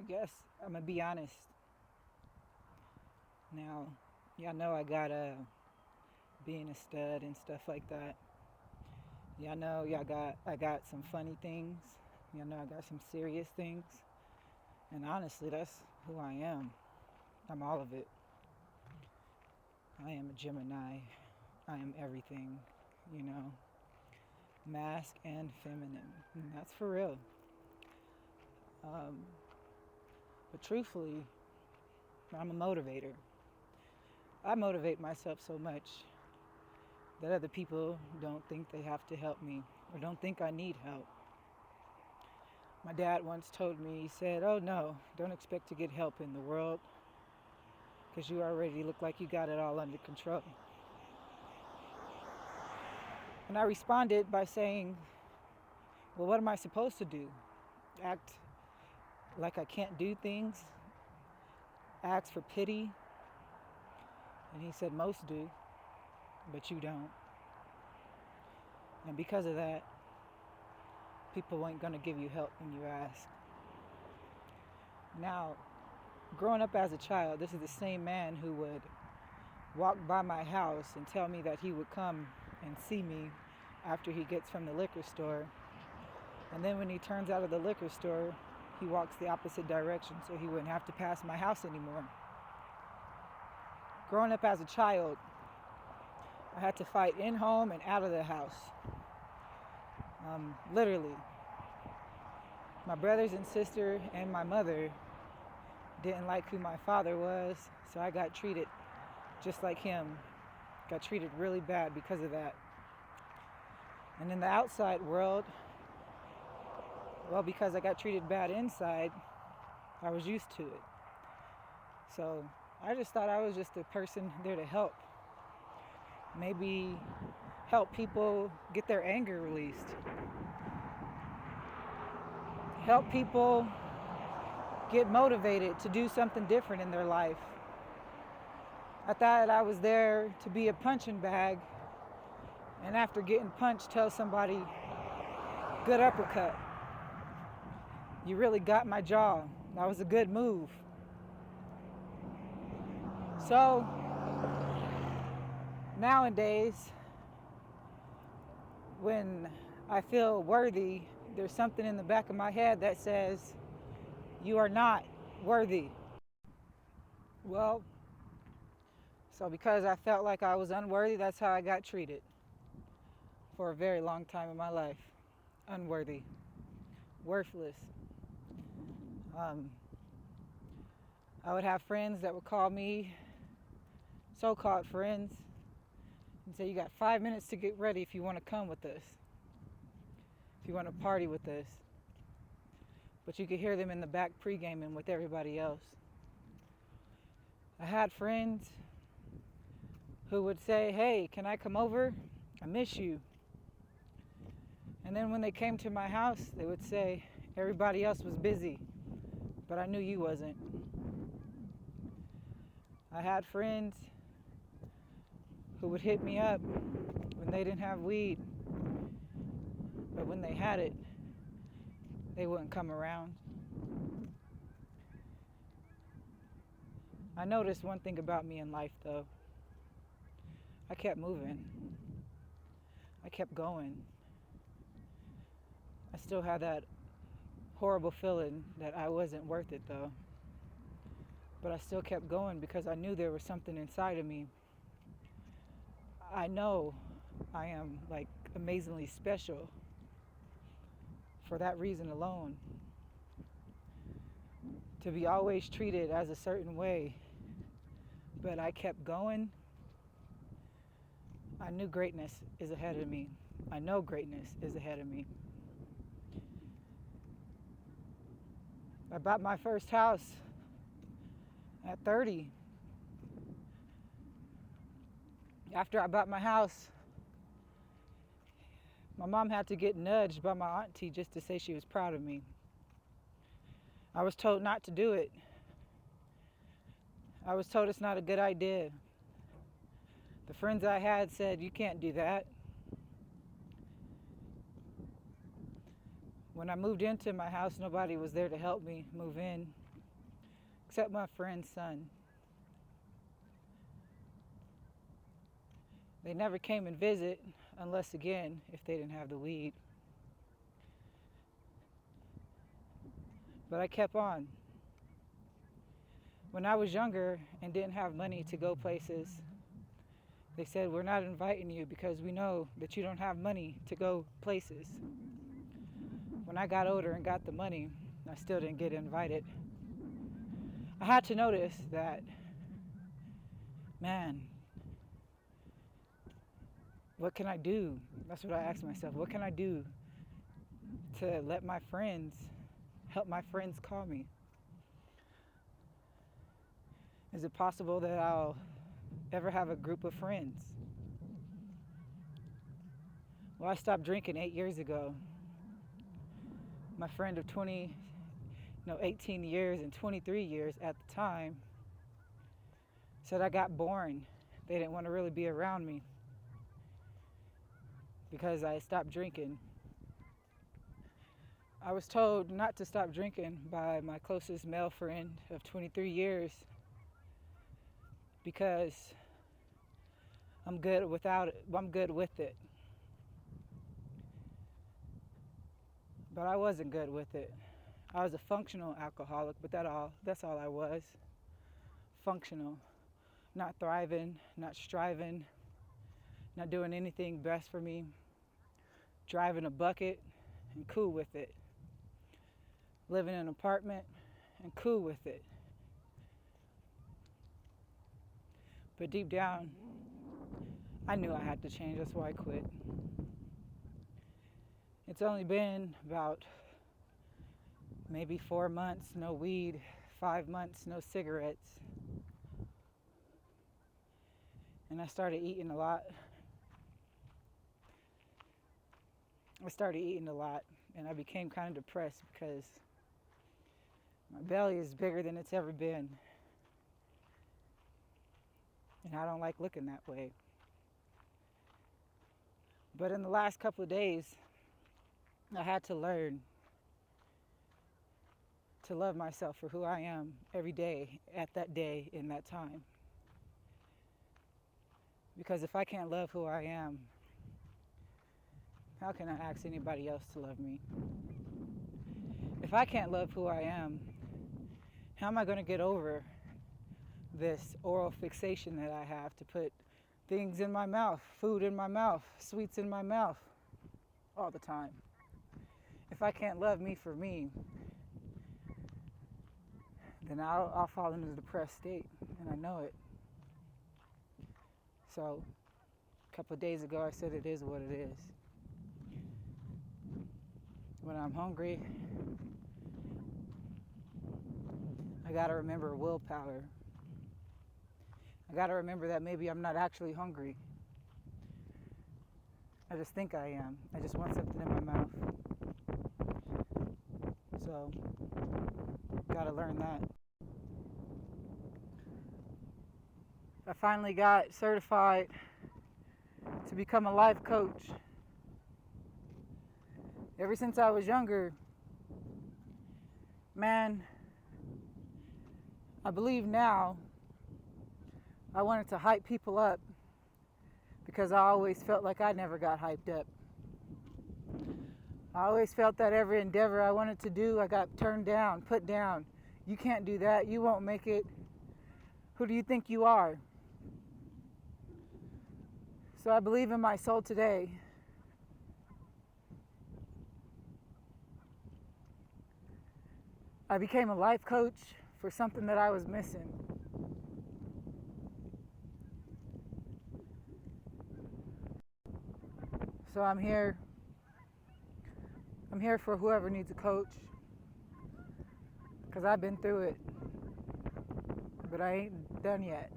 I guess I'm gonna be honest. Now, y'all know I got being a stud and stuff like that. Y'all know I got some funny things. Y'all know I got some serious things. And honestly, that's who I am. I'm all of it. I am a Gemini. I am everything, you know, mask and feminine. And that's for real. Um, but truthfully, I'm a motivator. I motivate myself so much that other people don't think they have to help me or don't think I need help. My dad once told me, he said, "Oh no, don't expect to get help in the world because you already look like you got it all under control." And I responded by saying, "Well, what am I supposed to do? Act like I can't do things? Ask for pity?" And he said, "Most do, but you don't. And because of that, people ain't gonna give you help when you ask." Now, growing up as a child, this is the same man who would walk by my house and tell me that he would come and see me after he gets from the liquor store. And then when he turns out of the liquor store, he walks the opposite direction so he wouldn't have to pass my house anymore. Growing up as a child, I had to fight in home and out of the house. Literally. My brothers and sister and my mother didn't like who my father was, so I got treated just like him. Got treated really bad because of that. And in the outside world, well, because I got treated bad inside, I was used to it. So I just thought I was just a person there to help. Maybe help people get their anger released. Help people get motivated to do something different in their life. I thought I was there to be a punching bag, and after getting punched, tell somebody, "Good uppercut. You really got my jaw. That was a good move." So nowadays, when I feel worthy, there's something in the back of my head that says, "You are not worthy." Well, so because I felt like I was unworthy, that's how I got treated for a very long time in my life. Unworthy, worthless. Um, I would have friends that would call me, so-called friends, and say, "You got 5 minutes to get ready if you want to come with us, if you want to party with us." But you could hear them in the back pre-gaming with everybody else. I had friends who would say, "Hey, can I come over? I miss you." And then when they came to my house, they would say, "Everybody else was busy, but I knew you wasn't." I had friends who would hit me up when they didn't have weed, but when they had it, they wouldn't come around. I noticed one thing about me in life, though. I kept moving. I kept going. I still had that horrible feeling that I wasn't worth it, though. But I still kept going because I knew there was something inside of me. I know I am like amazingly special for that reason alone. To be always treated as a certain way, but I kept going. I knew greatness is ahead of me. I know greatness is ahead of me. I bought my first house at 30. After I bought my house, my mom had to get nudged by my auntie just to say she was proud of me. I was told not to do it. I was told it's not a good idea. The friends I had said, "You can't do that." When I moved into my house, nobody was there to help me move in. except my friend's son. They never came and visit unless, again, if they didn't have the weed. But I kept on. When I was younger and didn't have money to go places, they said, we're not inviting you because we know that you don't have money to go places. When I got older and got the money, I still didn't get invited. I had to notice that, man, what can I do? That's what I asked myself. What can I do to let my friends, help my friends call me? Is it possible that I'll ever have a group of friends? Well, I stopped drinking 8 years ago. My friend of 18 years and 23 years at the time said I got boring. They didn't want to really be around me because I stopped drinking. I was told not to stop drinking by my closest male friend of 23 years because I'm good with it. But I wasn't good with it. I was a functional alcoholic, but that's all I was. Functional. Not thriving, not striving, not doing anything best for me. Driving a bucket and cool with it. Living in an apartment and cool with it. But deep down, I knew I had to change. That's why I quit. It's only been about maybe 4 months, no weed, 5 months, no cigarettes. And I started eating a lot. And I became kind of depressed because my belly is bigger than it's ever been. And I don't like looking that way. But in the last couple of days, I had to learn to love myself for who I am every day, at that day, in that time. Because if I can't love who I am, how can I ask anybody else to love me? If I can't love who I am, how am I going to get over this oral fixation that I have to put things in my mouth, food in my mouth, sweets in my mouth all the time? If I can't love me for me, then I'll fall into a depressed state, and I know it. So, a couple of days ago, I said it is what it is. When I'm hungry, I gotta remember willpower. I gotta remember that maybe I'm not actually hungry. I just think I am. I just want something in my mouth. So, gotta learn that. I finally got certified to become a life coach. Ever since I was younger, man, I believe now I wanted to hype people up because I always felt like I never got hyped up. I always felt that every endeavor I wanted to do, I got turned down, put down. You can't do that. You won't make it. Who do you think you are? So I believe in my soul today. I became a life coach for something that I was missing. So I'm here. I'm here for whoever needs a coach. Because I've been through it. But I ain't done yet.